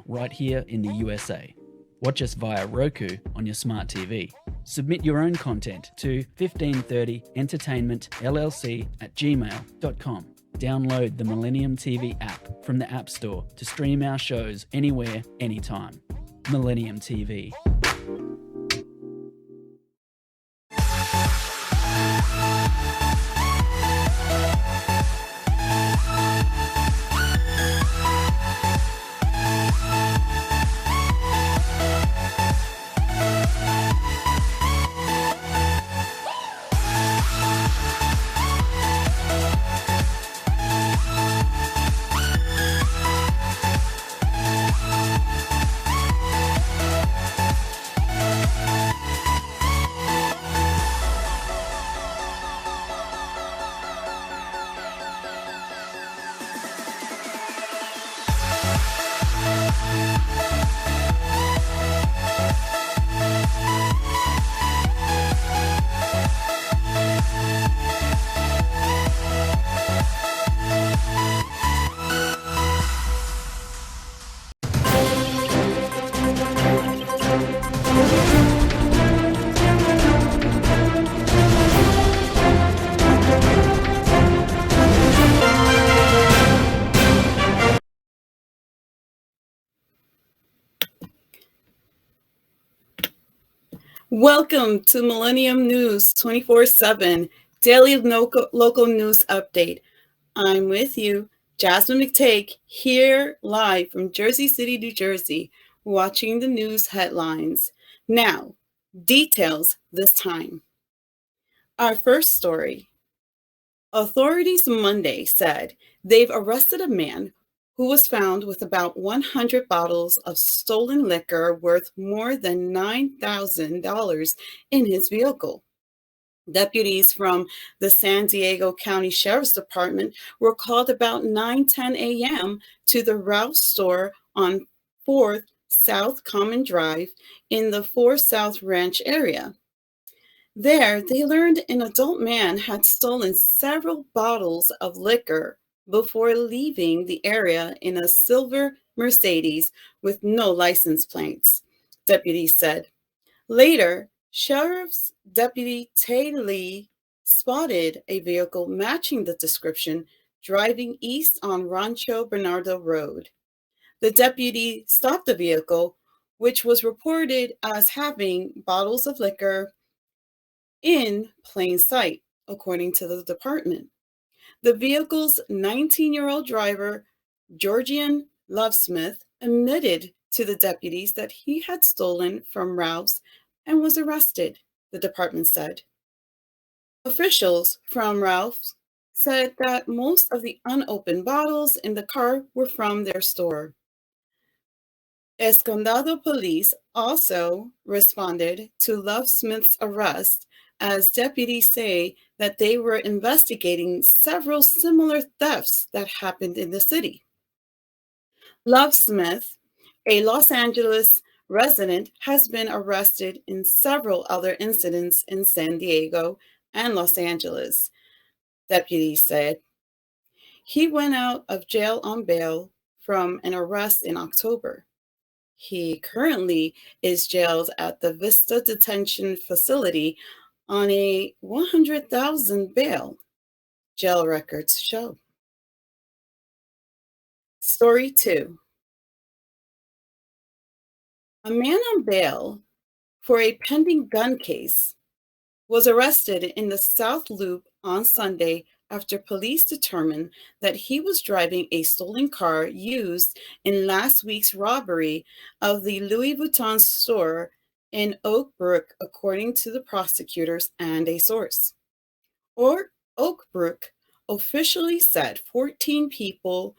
right here in the USA. Watch us via Roku on your smart TV. Submit your own content to 1530entertainmentllc@gmail.com. Download the Millennium TV app from the App Store to stream our shows anywhere, anytime. Millennium TV. Welcome to Millennium News 24/7 daily local news update. I'm with you, Jasmine McTake, here live from Jersey City, New Jersey, watching the news headlines. Now, details this time. Our first story. Authorities Monday said they've arrested a man who was found with about 100 bottles of stolen liquor worth more than $9,000 in his vehicle. Deputies from the San Diego County Sheriff's Department were called about 9:10 a.m. to the Ralph's store on 4th South Common Drive in the 4 South Ranch area. There, they learned an adult man had stolen several bottles of liquor before leaving the area in a silver Mercedes with no license plates, deputies said. Later, Sheriff's Deputy Tay Lee spotted a vehicle matching the description driving east on Rancho Bernardo Road. The deputy stopped the vehicle, which was reported as having bottles of liquor in plain sight, according to the department. The vehicle's 19-year-old driver, Georgian Lovesmith, admitted to the deputies that he had stolen from Ralph's and was arrested, the department said. Officials from Ralph's said that most of the unopened bottles in the car were from their store. Escondado police also responded to Lovesmith's arrest, as deputies say that they were investigating several similar thefts that happened in the city. Lovesmith, a Los Angeles resident, has been arrested in several other incidents in San Diego and Los Angeles, deputies said. He went out of jail on bail from an arrest in October. He currently is jailed at the Vista Detention Facility on a $100,000 bail, jail records show. Story 2. A man on bail for a pending gun case was arrested in the South Loop on Sunday after police determined that he was driving a stolen car used in last week's robbery of the Louis Vuitton store in Oak Brook, according to the prosecutors and a source. Oak Brook officially said 14 people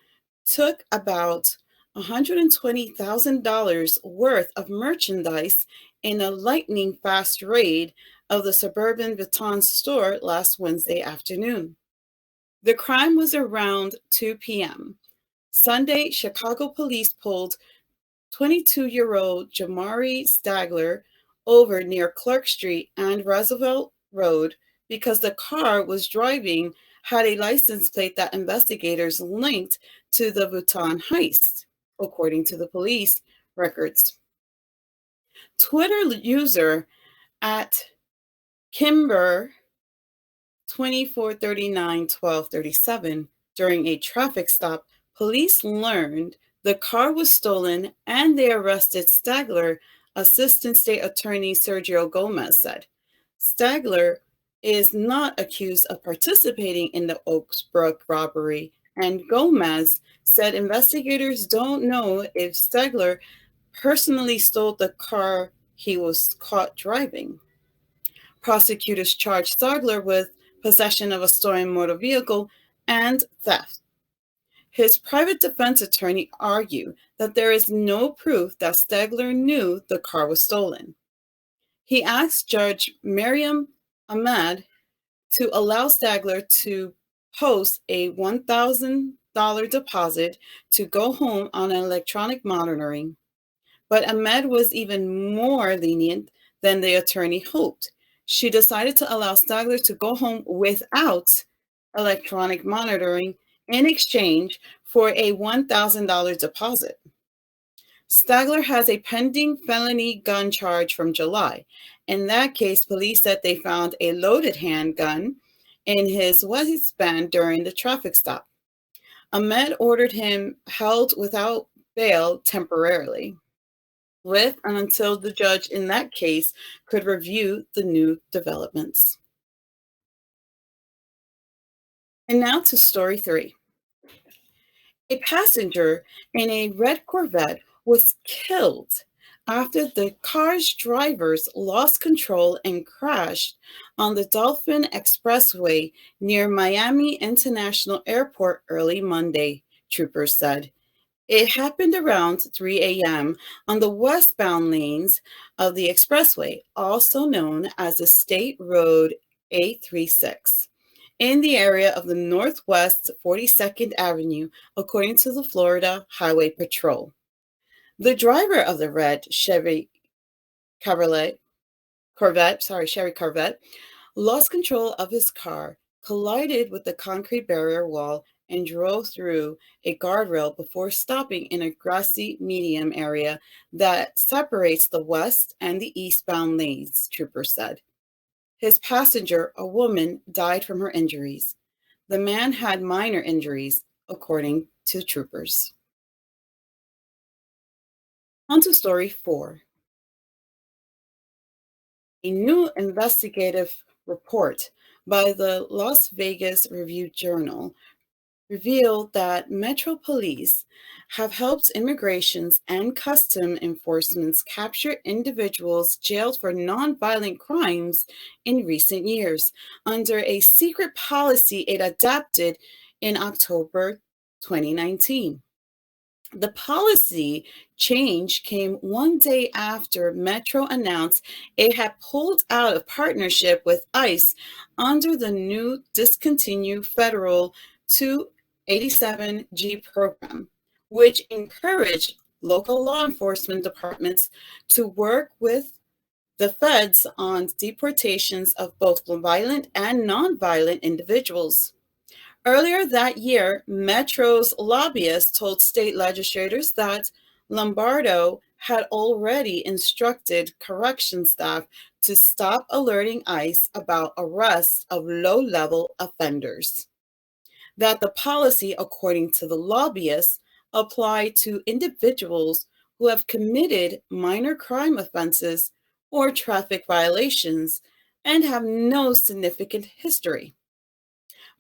took about $120,000 worth of merchandise in a lightning-fast raid of the suburban Vuitton store last Wednesday afternoon. The crime was around 2 p.m. Sunday, Chicago police pulled 22-year-old Jamari Stagler over near Clark Street and Roosevelt Road because the car was driving had a license plate that investigators linked to the Vuitton heist. according to the police records. Twitter user at Kimber 2439-1237, during a traffic stop, police learned the car was stolen and they arrested Stagler, Assistant State Attorney Sergio Gomez said. Stagler is not accused of participating in the Oaks Brook robbery, and Gomez said investigators don't know if Stagler personally stole the car he was caught driving. Prosecutors charged Stagler with possession of a stolen motor vehicle and theft. His private defense attorney argued that there is no proof that Stagler knew the car was stolen. He asked Judge Miriam Ahmed to allow Stagler to post a $1,000 deposit to go home on electronic monitoring. But Ahmed was even more lenient than the attorney hoped. She decided to allow Stagler to go home without electronic monitoring in exchange for a $1,000 deposit. Stagler has a pending felony gun charge from July. In that case, police said they found a loaded handgun in his waistband during the traffic stop. Ahmed ordered him held without bail temporarily, with and until the judge in that case could review the new developments. And now to story 3. A passenger in a red Corvette was killed after the car's drivers lost control and crashed on the Dolphin Expressway near Miami International Airport early Monday, troopers said. It happened around 3 a.m. on the westbound lanes of the expressway, also known as the State Road 836, in the area of the Northwest 42nd Avenue, according to the Florida Highway Patrol. The driver of the red Chevy Corvette, lost control of his car, collided with the concrete barrier wall, and drove through a guardrail before stopping in a grassy median area that separates the west and the eastbound lanes, troopers said. His passenger, a woman, died from her injuries. The man had minor injuries, according to troopers. On to story 4. A new investigative report by the Las Vegas Review-Journal revealed that Metro Police have helped immigrations and custom enforcement capture individuals jailed for nonviolent crimes in recent years under a secret policy it adopted in October 2019. The policy change came one day after Metro announced it had pulled out of partnership with ICE under the new discontinued federal 287G program, which encouraged local law enforcement departments to work with the feds on deportations of both violent and nonviolent individuals. Earlier that year, Metro's lobbyists told state legislators that Lombardo had already instructed correction staff to stop alerting ICE about arrests of low-level offenders. That the policy, according to the lobbyists, applied to individuals who have committed minor crime offenses or traffic violations and have no significant history.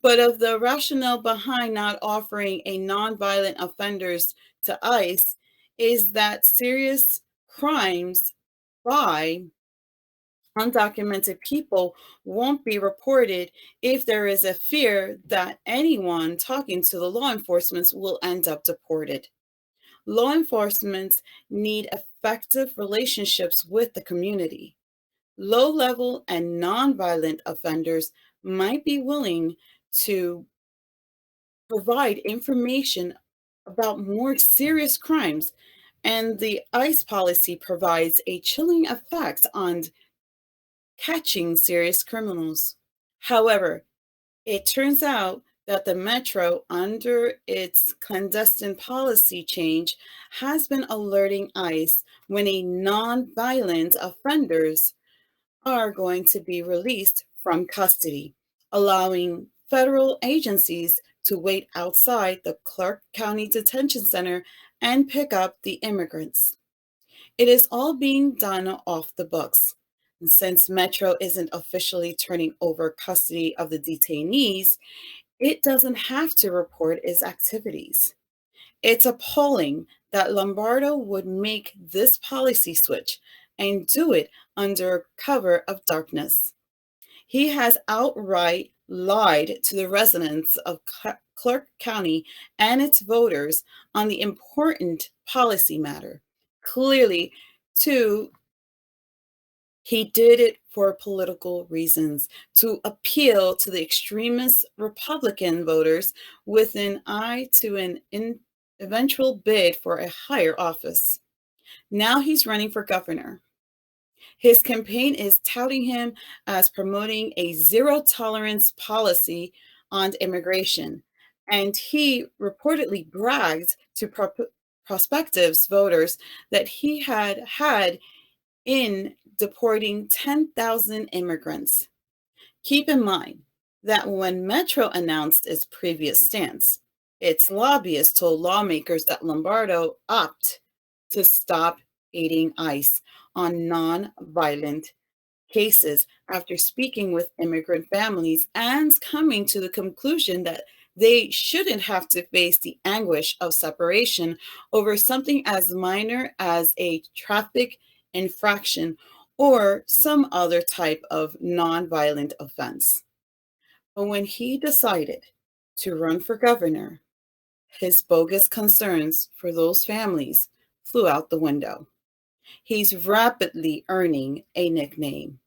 But of the rationale behind not offering a nonviolent offenders to ICE is that serious crimes by undocumented people won't be reported if there is a fear that anyone talking to the law enforcement will end up deported. Law enforcement need effective relationships with the community. Low-level and nonviolent offenders might be willing to provide information about more serious crimes, and the ICE policy provides a chilling effect on catching serious criminals. However, it turns out that the Metro, under its clandestine policy change, has been alerting ICE when a non-violent offenders are going to be released from custody, allowing federal agencies to wait outside the Clark County Detention Center and pick up the immigrants. It is all being done off the books. And since Metro isn't officially turning over custody of the detainees, it doesn't have to report its activities. It's appalling that Lombardo would make this policy switch and do it under cover of darkness. He has outright lied to the residents of Clark County and its voters on the important policy matter. Clearly, too, he did it for political reasons, to appeal to the extremist Republican voters with an eye to an eventual bid for a higher office. Now he's running for governor. His campaign is touting him as promoting a zero tolerance policy on immigration, and he reportedly bragged to prospective voters that he had in deporting 10,000 immigrants. Keep in mind that when Metro announced its previous stance, its lobbyists told lawmakers that Lombardo opt to stop aiding ICE on non-violent cases after speaking with immigrant families and coming to the conclusion that they shouldn't have to face the anguish of separation over something as minor as a traffic infraction or some other type of non-violent offense. But when he decided to run for governor, his bogus concerns for those families flew out the window. He's rapidly earning a nickname,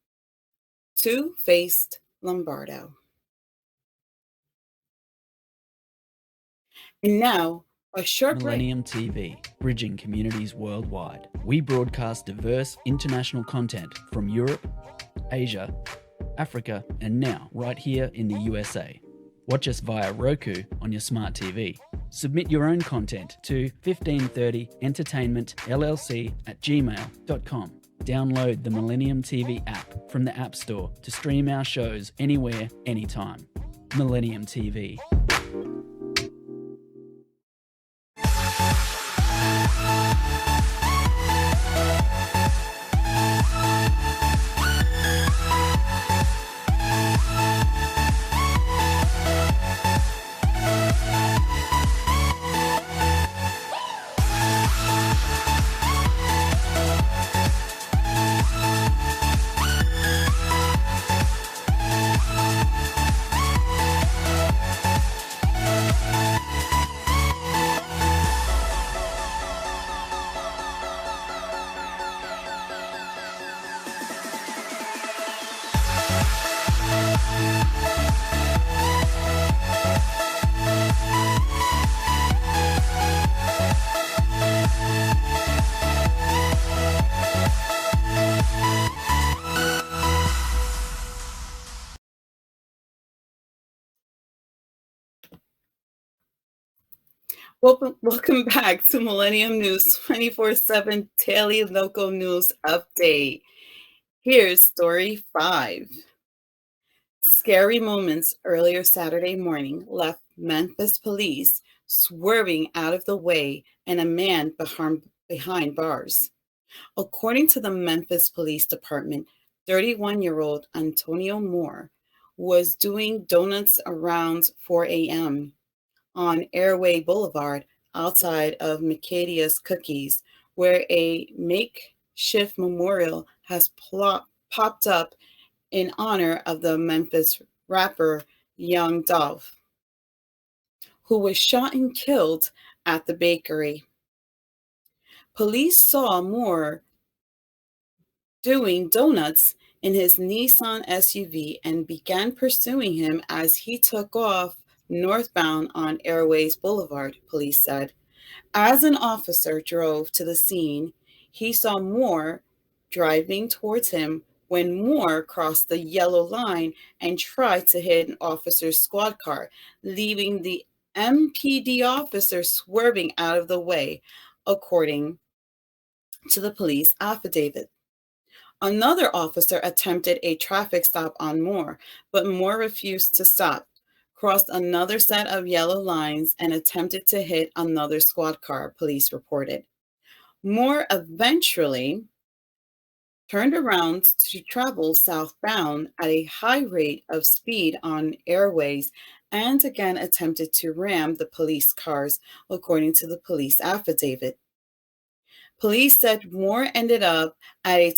Two-Faced Lombardo. And now, a short break. Millennium TV, bridging communities worldwide. We broadcast diverse international content from Europe, Asia, Africa, and now right here in the USA. Watch us via Roku on your smart TV. Submit your own content to 1530entertainmentllc@gmail.com. Download the Millennium TV app from the App Store to stream our shows anywhere, anytime. Millennium TV. Welcome back to Millennium News 24/7 Daily Local News Update. Here's story 5. Scary moments earlier Saturday morning left Memphis police swerving out of the way and a man behind bars. According to the Memphis Police Department, 31-year-old Antonio Moore was doing donuts around 4 a.m. on Airway Boulevard outside of Macadia's Cookies, where a makeshift memorial has popped up in honor of the Memphis rapper Young Dolph, who was shot and killed at the bakery. Police saw Moore doing donuts in his Nissan SUV and began pursuing him as he took off northbound on Airways Boulevard, police said. As an officer drove to the scene, he saw Moore driving towards him when Moore crossed the yellow line and tried to hit an officer's squad car, leaving the MPD officer swerving out of the way, according to the police affidavit. Another officer attempted a traffic stop on Moore, but Moore refused to stop, crossed another set of yellow lines, and attempted to hit another squad car, police reported. Moore eventually turned around to travel southbound at a high rate of speed on airways and again attempted to ram the police cars, according to the police affidavit. Police said Moore ended up at a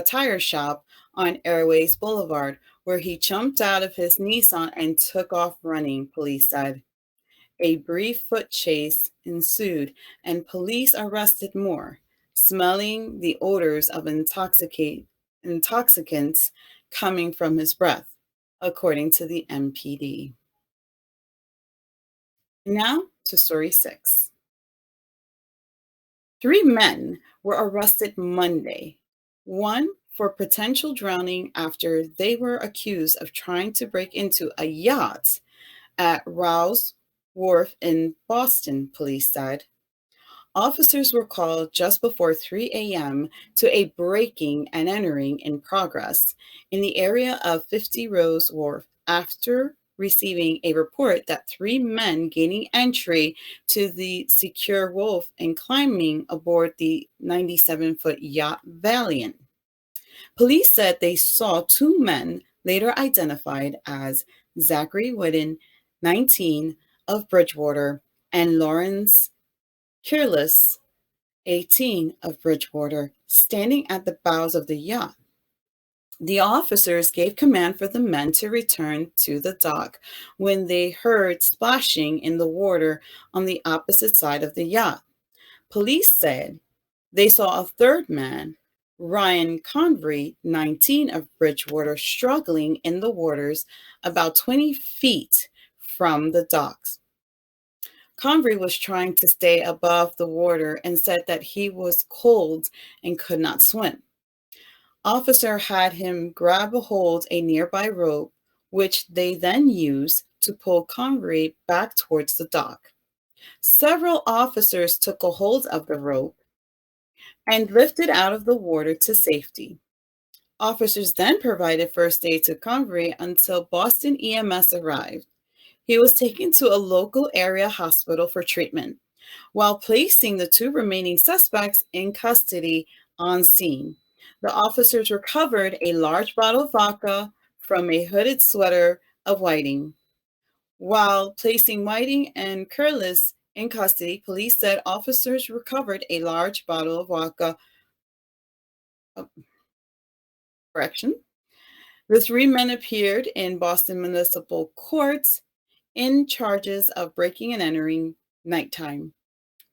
tire shop on Airways Boulevard, where he jumped out of his Nissan and took off running, police said. A brief foot chase ensued, and police arrested Moore, smelling the odors of intoxicants coming from his breath, according to the MPD. Now to story 6. 3 men were arrested Monday, one for potential drowning after they were accused of trying to break into a yacht at Rouse Wharf in Boston, police said. Officers were called just before 3 a.m. to a breaking and entering in progress in the area of 50 Rose Wharf after receiving a report that 3 men gaining entry to the secure wharf and climbing aboard the 97-foot yacht Valiant. Police said they saw 2 men, later identified as Zachary Whitten, 19, of Bridgewater, and Lawrence Kearless, 18, of Bridgewater, standing at the bows of the yacht. The officers gave command for the men to return to the dock when they heard splashing in the water on the opposite side of the yacht. Police said they saw a third man, Ryan Convery, 19, of Bridgewater, struggling in the waters about 20 feet from the docks. Convery was trying to stay above the water and said that he was cold and could not swim. Officer had him grab a hold a nearby rope, which they then used to pull Convery back towards the dock. Several officers took a hold of the rope and lifted out of the water to safety. Officers then provided first aid to Convery until Boston EMS arrived. He was taken to a local area hospital for treatment, while placing the 2 remaining suspects in custody on scene. The officers recovered a large bottle of vodka from a hooded sweater of Whiting. While placing Whiting and Curlis in custody, police said officers recovered a large bottle of vodka. The 3 men appeared in Boston Municipal Courts in charges of breaking and entering nighttime.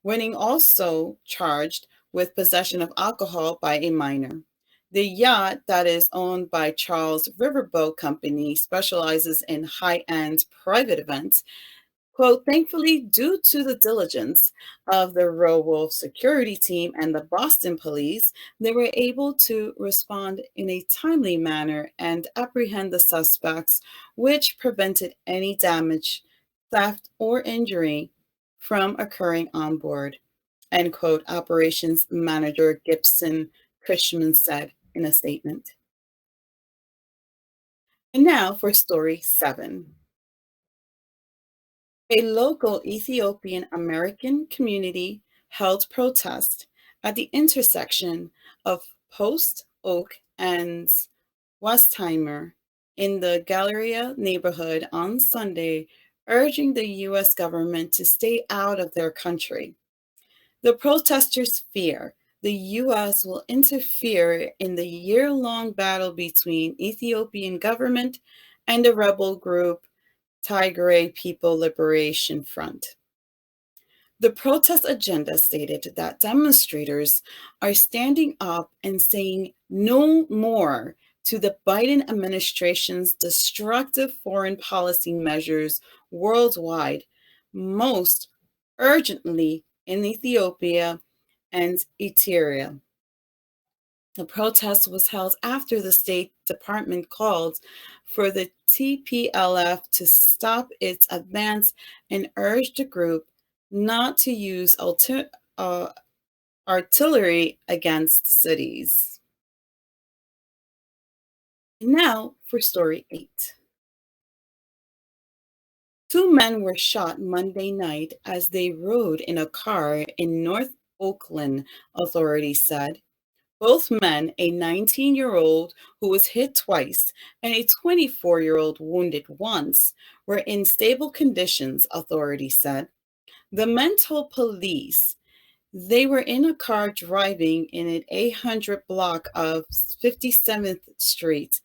Whiting also charged with possession of alcohol by a minor. The yacht that is owned by Charles Riverboat Company specializes in high-end private events. Quote, thankfully, due to the diligence of the Roe Wolf security team and the Boston police, they were able to respond in a timely manner and apprehend the suspects, which prevented any damage, theft, or injury from occurring on board, end quote, operations manager Gibson Cushman said in a statement. And now for story 7. A local Ethiopian American community held protest at the intersection of Post Oak and Westheimer in the Galleria neighborhood on Sunday, urging the U.S. government to stay out of their country. The protesters fear the U.S. will interfere in the year-long battle between Ethiopian government and the rebel group Tigray People Liberation Front. The protest agenda stated that demonstrators are standing up and saying no more to the Biden administration's destructive foreign policy measures worldwide, most urgently in Ethiopia and Eritrea. The protest was held after the State Department called for the TPLF to stop its advance and urged the group not to use artillery against cities. Now for story 8. Two men were shot Monday night as they rode in a car in North Oakland, authorities said. Both men, a 19-year-old who was hit twice and a 24-year-old wounded once, were in stable conditions, authorities said. The men told police they were in a car driving in an 800 block of 57th Street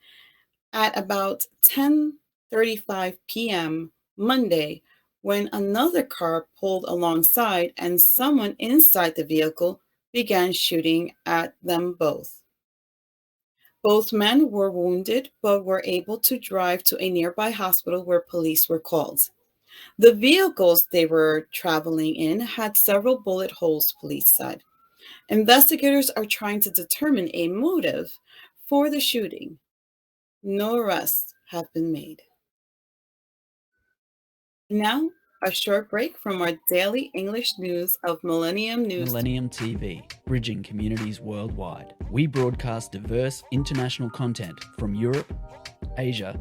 at about 10:35 p.m. Monday when another car pulled alongside and someone inside the vehicle began shooting at them both. Both men were wounded but were able to drive to a nearby hospital where police were called. The vehicles they were traveling in had several bullet holes, police said. Investigators are trying to determine a motive for the shooting. No arrests have been made. Now, a short break from our daily English news of Millennium News. Millennium TV, bridging communities worldwide. We broadcast diverse international content from Europe, Asia,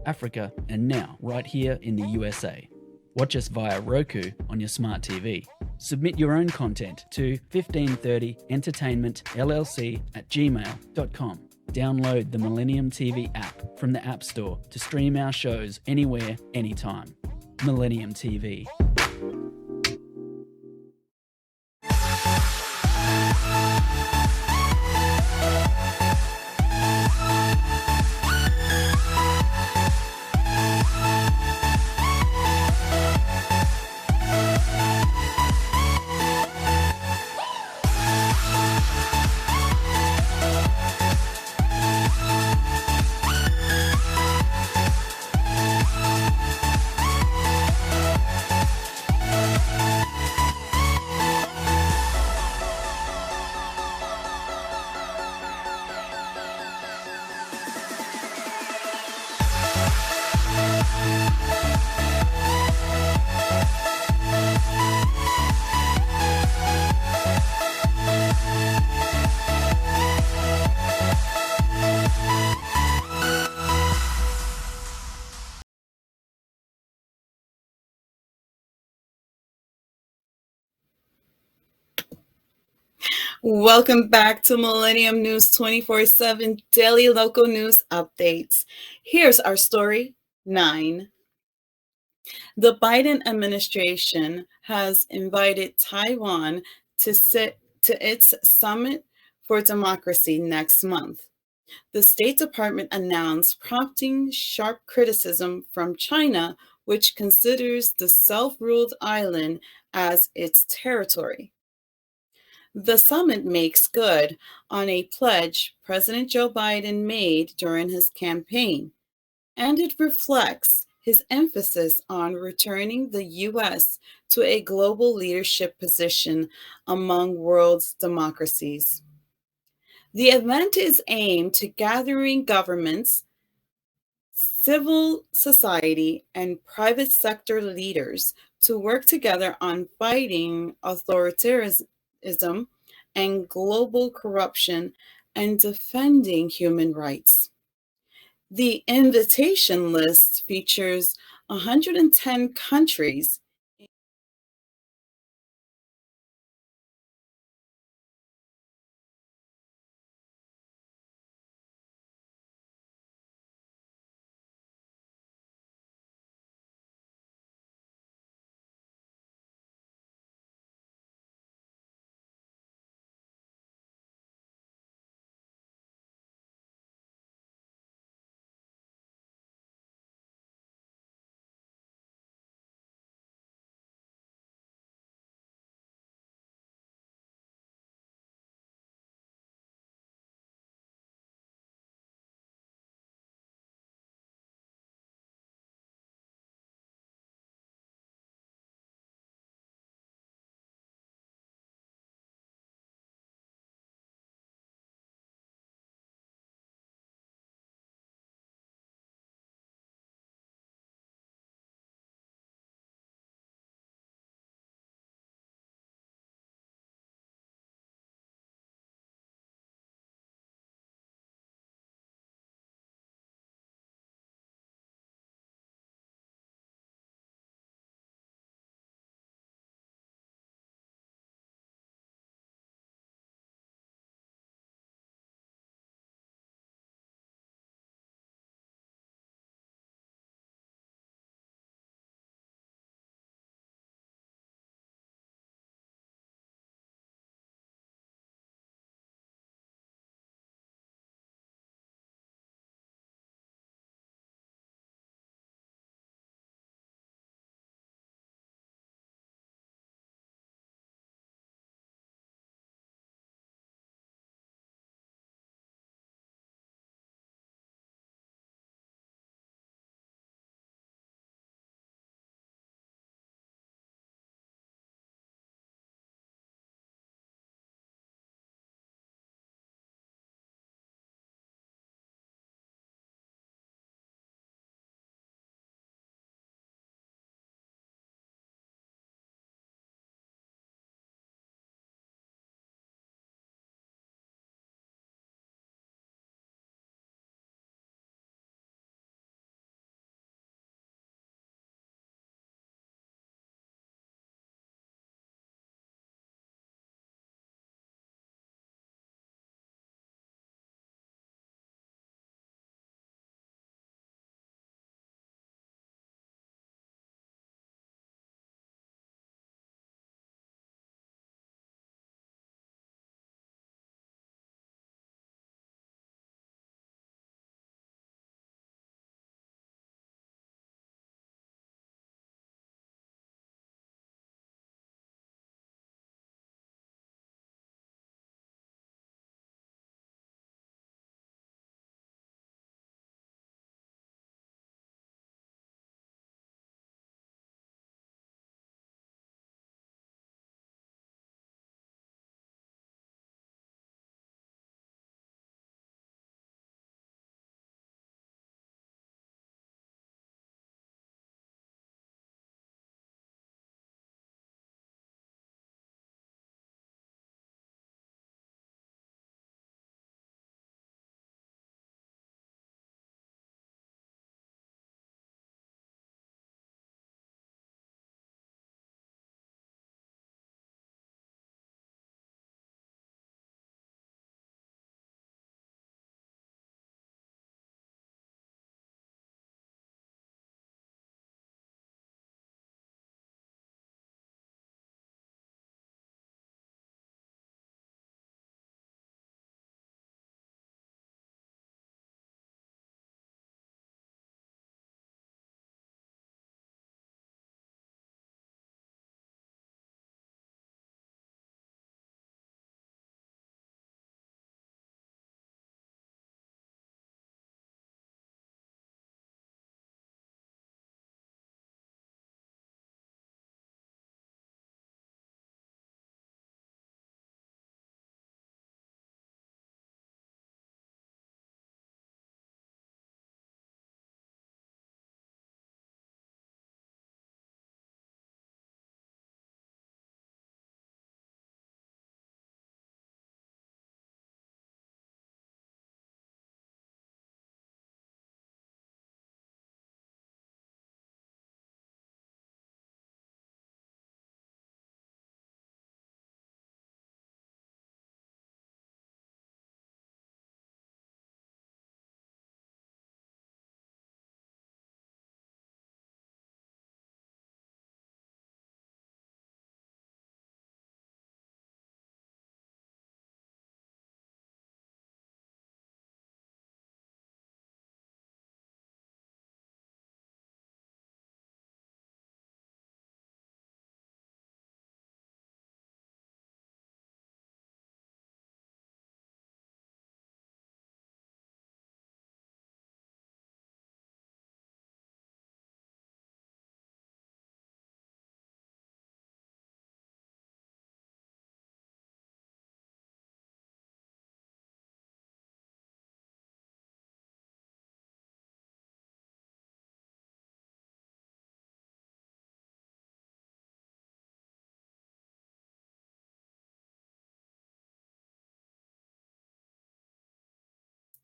Africa, and now right here in the USA. Watch us via Roku on your smart TV. Submit your own content to 1530entertainmentllc@gmail.com. Download the Millennium TV app from the App Store to stream our shows anywhere, anytime. Millennium TV. Welcome back to Millennium News 24/7 daily local news updates. Here's our story 9. The Biden administration has invited Taiwan to sit to its Summit for Democracy next month. The State Department announced, prompting sharp criticism from China, which considers the self-ruled island as its territory. The summit makes good on a pledge President Joe Biden made during his campaign, and it reflects his emphasis on returning the U.S. to a global leadership position among world's democracies. The event is aimed to gathering governments, civil society, and private sector leaders to work together on fighting authoritarianism and global corruption and defending human rights. The invitation list features 110 countries,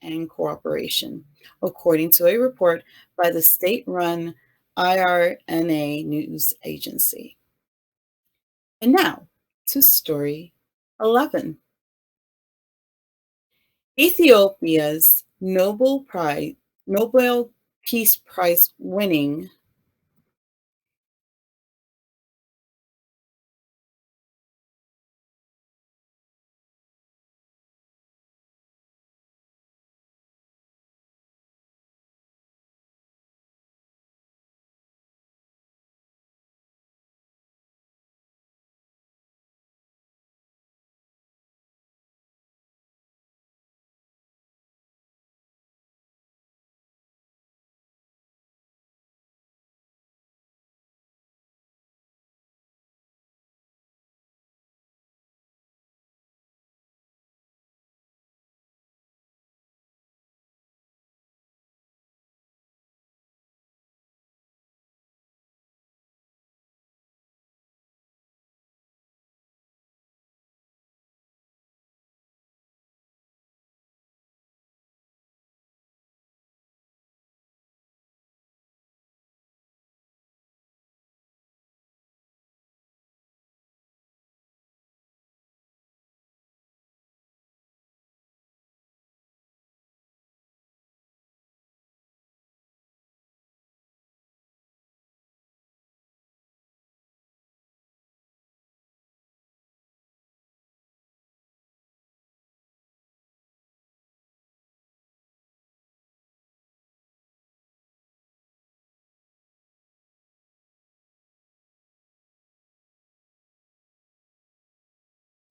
and cooperation, according to a report by the state-run IRNA news agency. And now to story 11. Ethiopia's Nobel Peace Prize winning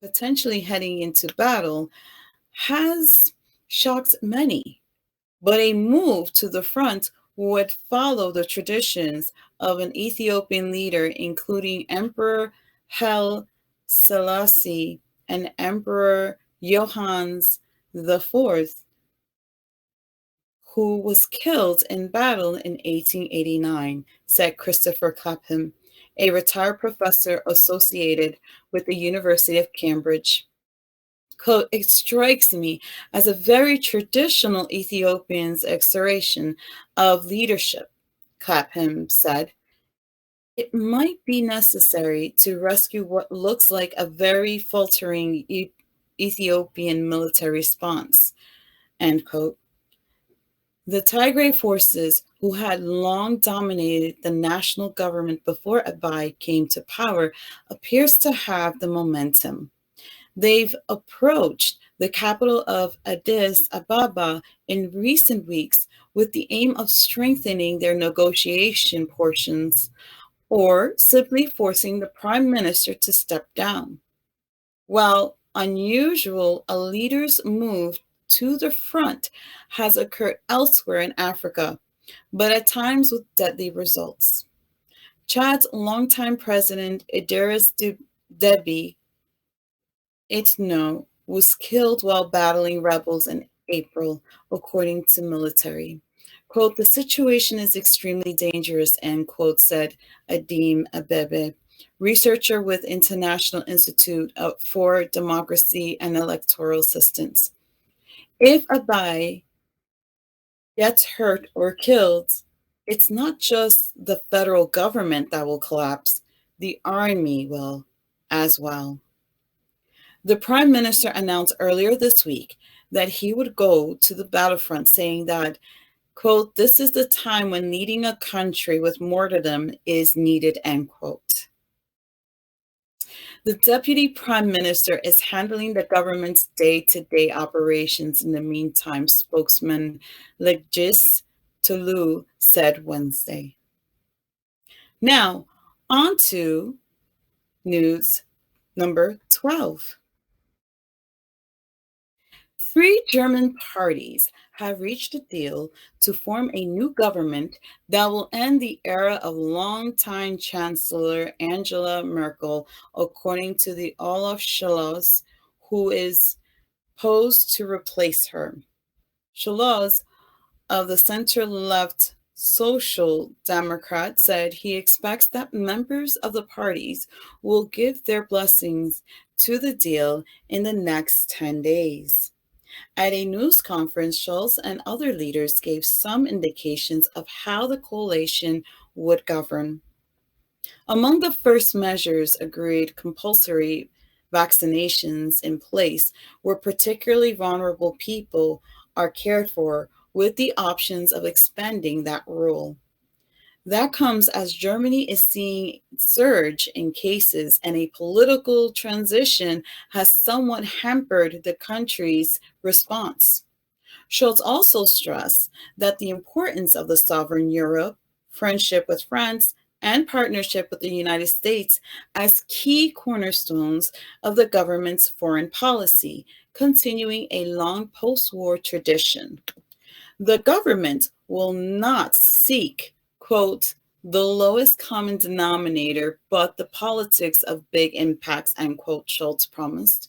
potentially heading into battle has shocked many, but a move to the front would follow the traditions of an Ethiopian leader, including Emperor Haile Selassie and Emperor Johannes IV, who was killed in battle in 1889, said Christopher Clapham, a retired professor associated with the University of Cambridge. Quote, it strikes me as a very traditional Ethiopian's exertion of leadership, Clapham said. It might be necessary to rescue what looks like a very faltering Ethiopian military response, end quote. The Tigray forces, who had long dominated the national government before Abiy came to power, appears to have the momentum. They've approached the capital of Addis Ababa in recent weeks with the aim of strengthening their negotiation portions or simply forcing the prime minister to step down. While unusual, a leader's move to the front has occurred elsewhere in Africa, but at times with deadly results. Chad's longtime president, Idris Deby Itno, was killed while battling rebels in April, according to military. Quote, the situation is extremely dangerous, end quote, said Adim Abebe, researcher with International Institute for Democracy and Electoral Assistance. If Abiy gets hurt or killed, it's not just the federal government that will collapse, the army will as well. The prime minister announced earlier this week that he would go to the battlefront, saying that, quote, this is the time when leading a country with martyrdom is needed, end quote. The deputy prime minister is handling the government's day-to-day operations in the meantime, spokesman Legis Tulu said Wednesday. Now, on to news number 12. 3 German parties have reached a deal to form a new government that will end the era of longtime Chancellor Angela Merkel, according to the Olaf Scholz, who is posed to replace her. Scholz of the center-left Social Democrat said he expects that members of the parties will give their blessings to the deal in the next 10 days. At a news conference, Schultz and other leaders gave some indications of how the coalition would govern. Among the first measures agreed, compulsory vaccinations in place where particularly vulnerable people are cared for, with the options of expanding that rule. That comes as Germany is seeing surge in cases and a political transition has somewhat hampered the country's response. Schultz also stressed that the importance of the sovereign Europe, friendship with France, and partnership with the United States as key cornerstones of the government's foreign policy, continuing a long post-war tradition. The government will not seek, quote, the lowest common denominator, but the politics of big impacts, end quote, Schultz promised.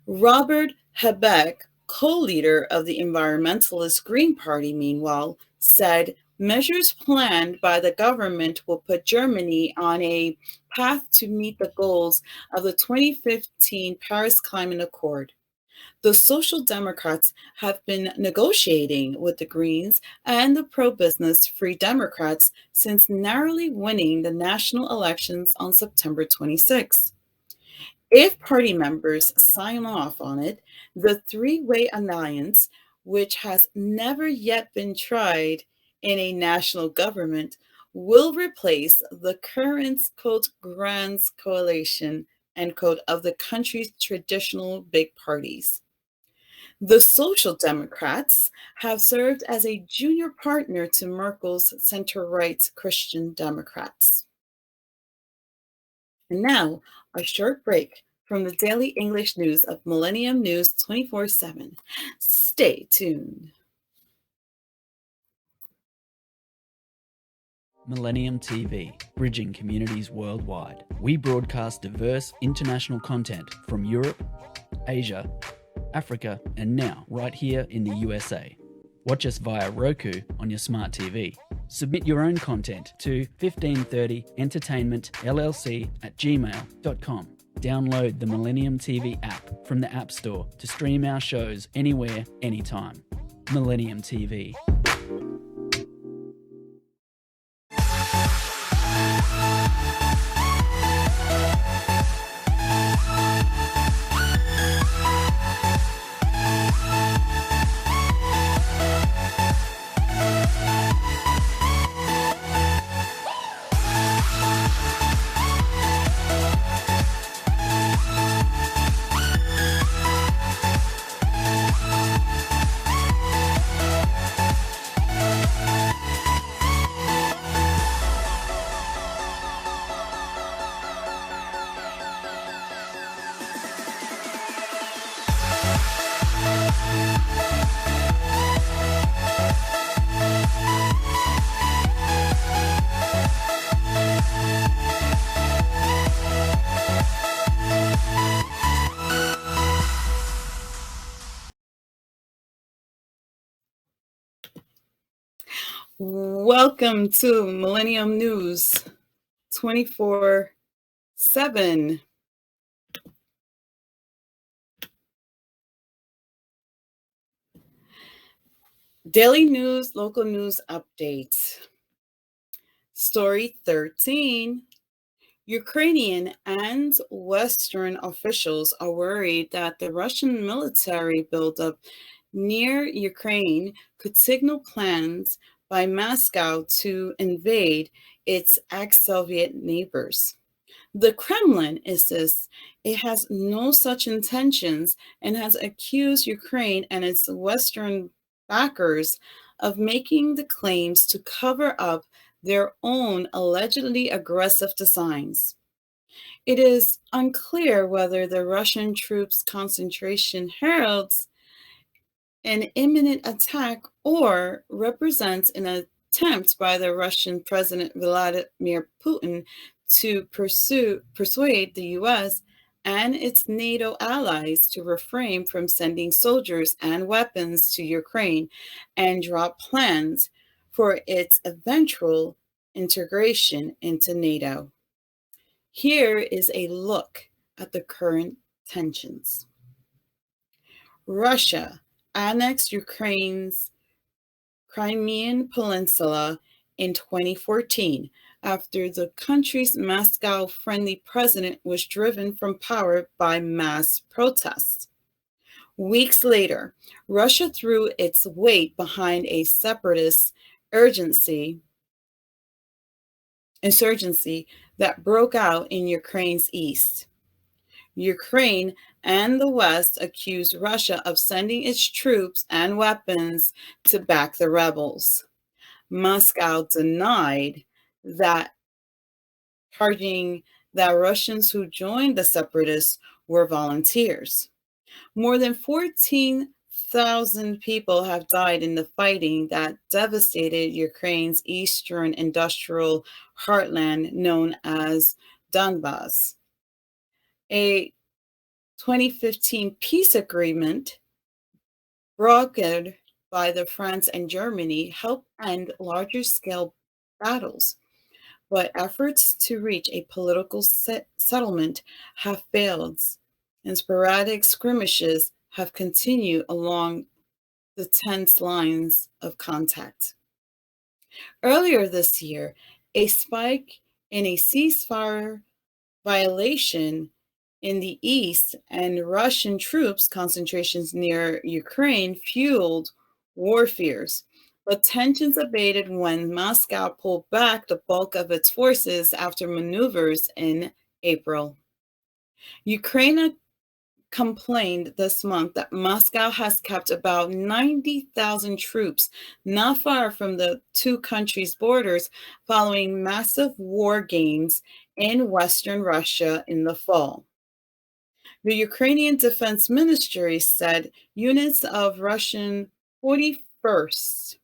Robert Habeck, co-leader of the environmentalist Green Party, meanwhile, said measures planned by the government will put Germany on a path to meet the goals of the 2015 Paris Climate Accord. The Social Democrats have been negotiating with the Greens and the pro-business Free Democrats since narrowly winning the national elections on September 26. If party members sign off on it, the three-way alliance, which has never yet been tried in a national government, will replace the current, quote, grand coalition, end quote, of the country's traditional big parties. The Social Democrats have served as a junior partner to Merkel's center-right Christian Democrats. And now, a short break from the daily English news of Millennium News 24/7. Stay tuned. Millennium TV, bridging communities worldwide. We broadcast diverse international content from Europe, Asia, Africa, and now right here in the USA. Watch us via Roku on your smart TV. Submit your own content to 1530entertainmentllc@gmail.com. Download the Millennium TV app from the App Store to stream our shows anywhere, anytime. Millennium TV. Welcome to Millennium News 24/7. Daily news, local news updates. Story 13. Ukrainian and Western officials are worried that the Russian military buildup near Ukraine could signal plans by Moscow to invade its ex-Soviet neighbors. The Kremlin insists it has no such intentions and has accused Ukraine and its Western backers of making the claims to cover up their own allegedly aggressive designs. It is unclear whether the Russian troops' concentration heralds an imminent attack or represents an attempt by the Russian President Vladimir Putin to persuade the US and its NATO allies to refrain from sending soldiers and weapons to Ukraine and drop plans for its eventual integration into NATO. Here is a look at the current tensions. Russia annexed Ukraine's Crimean Peninsula in 2014 after the country's Moscow-friendly president was driven from power by mass protests. Weeks later, Russia threw its weight behind a separatist insurgency that broke out in Ukraine's east. Ukraine and the West accused Russia of sending its troops and weapons to back the rebels. Moscow denied that, charging that Russians who joined the separatists were volunteers. More than 14,000 people have died in the fighting that devastated Ukraine's eastern industrial heartland known as Donbas. A 2015 peace agreement brokered by France and Germany helped end larger-scale battles, but efforts to reach a political settlement have failed, and sporadic skirmishes have continued along the tense lines of contact. Earlier this year, a spike in a ceasefire violation in the east and Russian troops concentrations near Ukraine fueled war fears, but tensions abated when Moscow pulled back the bulk of its forces after maneuvers in April. Ukraine complained this month that Moscow has kept about 90,000 troops not far from the two countries' borders following massive war games in western Russia in the fall. The Ukrainian Defense Ministry said units of Russian 41st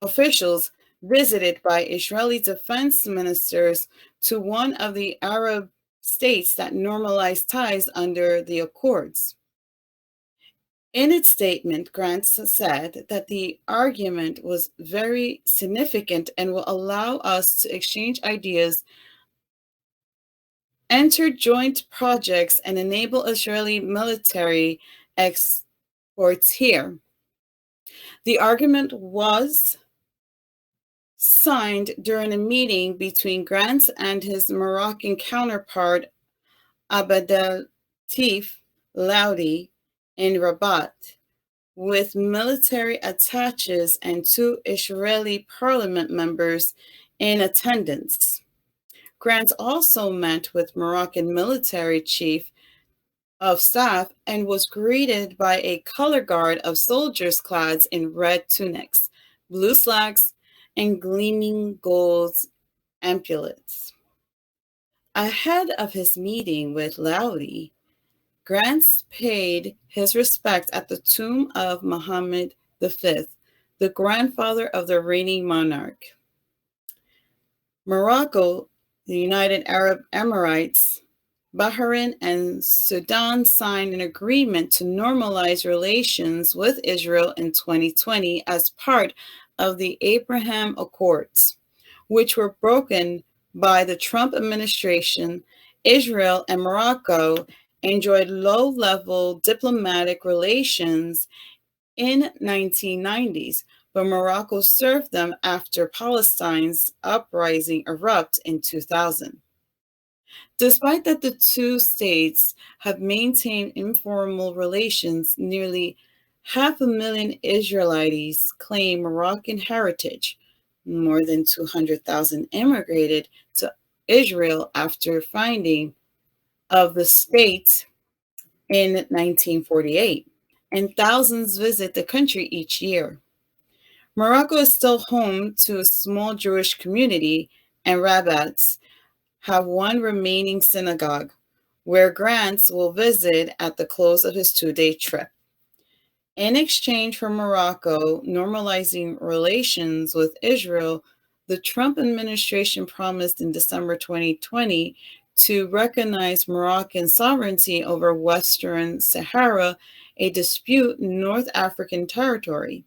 officials visited by Israeli defense ministers to one of the Arab states that normalized ties under the Accords. In its statement, Grants said that the argument was very significant and will allow us to exchange ideas, enter joint projects, and enable Israeli military exports here. The argument was signed during a meeting between Grants and his Moroccan counterpart Abdelatif Laudi in Rabat, with military attaches and two Israeli parliament members in attendance. Grant also met with Moroccan military chief of staff and was greeted by a color guard of soldiers clad in red tunics, blue slacks, and gleaming gold epaulets. Ahead of his meeting with Laudi, Grant paid his respects at the tomb of Mohammed V, the grandfather of the reigning monarch. Morocco, the United Arab Emirates, Bahrain, and Sudan signed an agreement to normalize relations with Israel in 2020 as part of the Abraham Accords, which were broken by the Trump administration. Israel and Morocco enjoyed low-level diplomatic relations in 1990s, but Morocco served them after Palestine's uprising erupted in 2000. Despite that the two states have maintained informal relations, nearly 500,000 Israelis claim Moroccan heritage. More than 200,000 immigrated to Israel after finding of the state in 1948, and thousands visit the country each year. Morocco is still home to a small Jewish community, and rabbis have one remaining synagogue, where Grant will visit at the close of his 2-day trip. In exchange for Morocco normalizing relations with Israel, the Trump administration promised in December 2020 to recognize Moroccan sovereignty over Western Sahara, a disputed North African territory.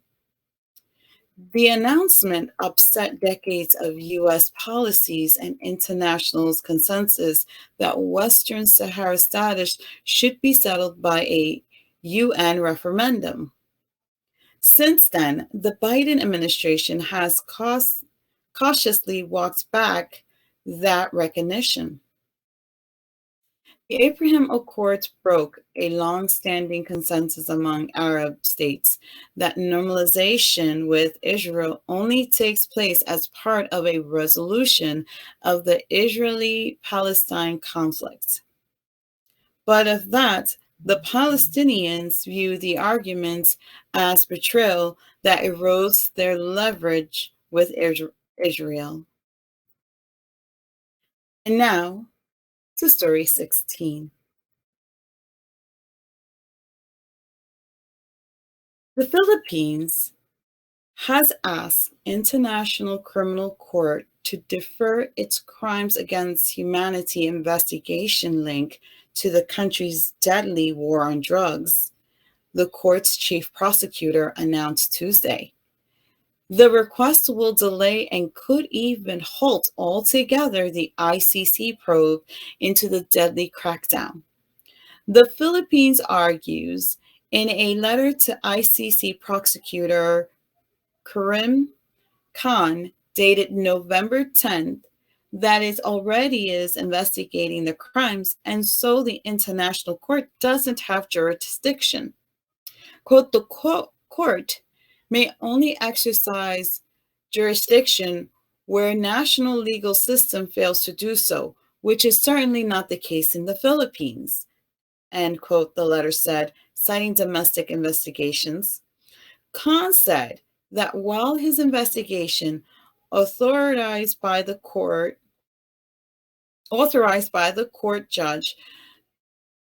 The announcement upset decades of U.S. policies and international consensus that Western Sahara status should be settled by a UN referendum. Since then, the Biden administration has cautiously walked back that recognition. The Abraham Accords broke a long-standing consensus among Arab states that normalization with Israel only takes place as part of a resolution of the Israeli-Palestine conflict. But of that, the Palestinians view the arguments as betrayal that erodes their leverage with Israel. And now to story 16. The Philippines has asked International Criminal Court to defer its crimes against humanity investigation link to the country's deadly war on drugs, the court's chief prosecutor announced Tuesday. The request will delay and could even halt altogether the ICC probe into the deadly crackdown. The Philippines argues in a letter to ICC prosecutor Karim Khan, dated November 10th, that it already is investigating the crimes, and so the International Court doesn't have jurisdiction. Quote, the court may only exercise jurisdiction where national legal system fails to do so, which is certainly not the case in the Philippines, end quote, the letter said, citing domestic investigations. Khan said that while his investigation, authorized by the court judge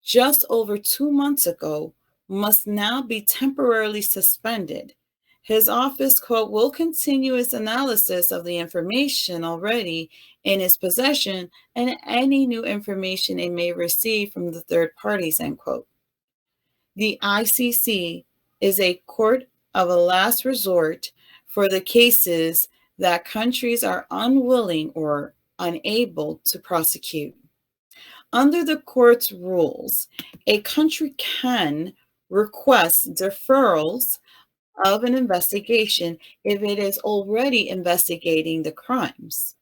just over 2 months ago, must now be temporarily suspended, his office, quote, will continue its analysis of the information already in its possession and any new information it may receive from the third parties, end quote. The ICC is a court of a last resort for the cases that countries are unwilling or unable to prosecute. Under the court's rules, a country can request deferrals of an investigation if it is already investigating the crimes.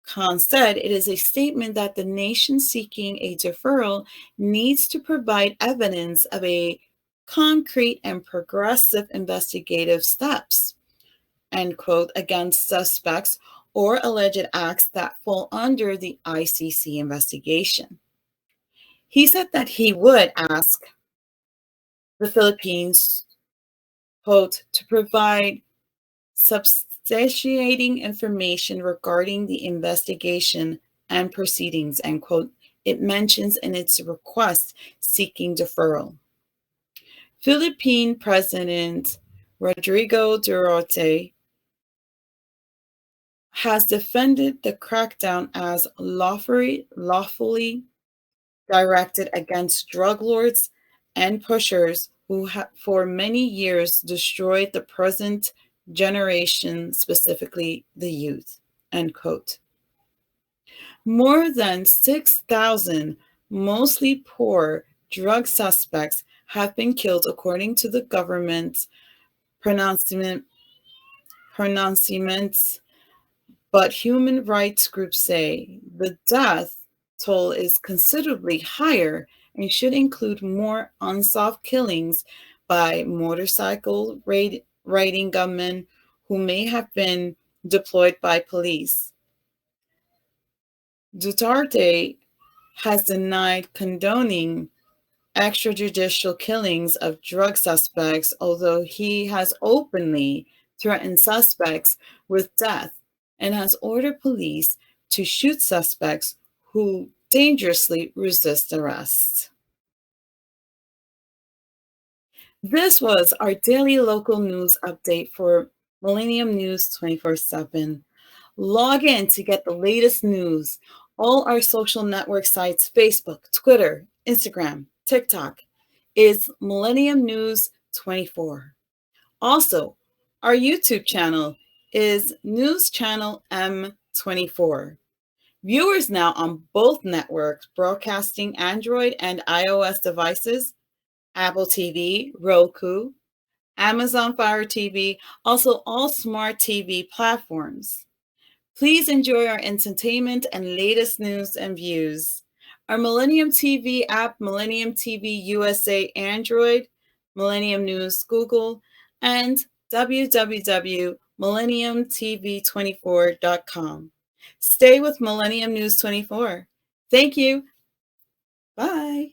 Khan said it is a statement that the nation seeking a deferral needs to provide evidence of a concrete and progressive investigative steps, end quote, against suspects or alleged acts that fall under the ICC investigation. He said that he would ask the Philippines, quote, to provide substantiating information regarding the investigation and proceedings, end quote, it mentions in its request seeking deferral. Philippine President Rodrigo Duterte has defended the crackdown as lawfully directed against drug lords and pushers who for many years destroyed the present generation, specifically the youth, end quote. More than 6,000 mostly poor drug suspects have been killed, according to the government's pronouncements, but human rights groups say the death toll is considerably higher and should include more unsolved killings by motorcycle riding gunmen who may have been deployed by police. Duterte has denied condoning extrajudicial killings of drug suspects, although he has openly threatened suspects with death and has ordered police to shoot suspects who dangerously resist arrest. This was our daily local news update for Millennium News 24/7. Log in to get the latest news. All our social network sites, Facebook, Twitter, Instagram, TikTok, is Millennium News 24. Also, Our YouTube channel is News Channel M24. Viewers now on both networks broadcasting Android and iOS devices, Apple TV, Roku, Amazon Fire TV, also all smart TV platforms. Please enjoy our entertainment and latest news and views. Our Millennium TV app, Millennium TV USA Android, Millennium News Google, and www.millenniumtv24.com. Stay with Millennium News 24. Thank you. Bye.